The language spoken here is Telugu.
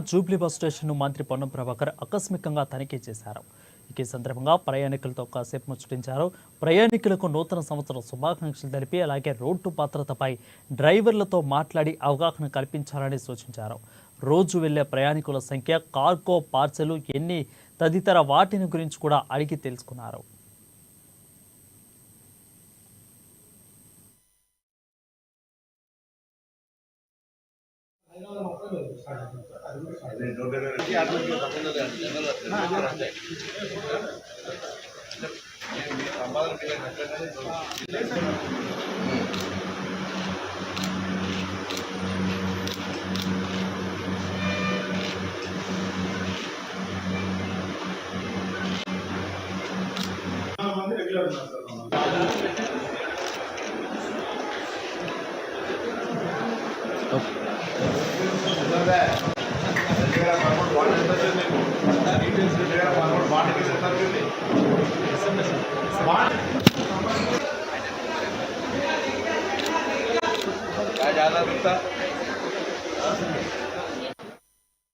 జూబ్లీ బస్ స్టేషన్ను మంత్రి పొన్నం ప్రభాకర్ ఆకస్మికంగా తనిఖీ చేశారు. ఈ సందర్భంగా ప్రయాణికులతో కాసేపు ముచ్చటించారు. ప్రయాణికులకు నూతన సంవత్సర శుభాకాంక్షలు తెలిపి అలాగే రోడ్డు భద్రతపై డ్రైవర్లతో మాట్లాడి అవగాహన కల్పించాలని సూచించారు. రోజు వెళ్లే ప్రయాణికుల సంఖ్య, కార్గో, పార్సెలు ఎన్ని తదితర వాటిని గురించి కూడా అడిగి తెలుసుకున్నారు. ज़्यादा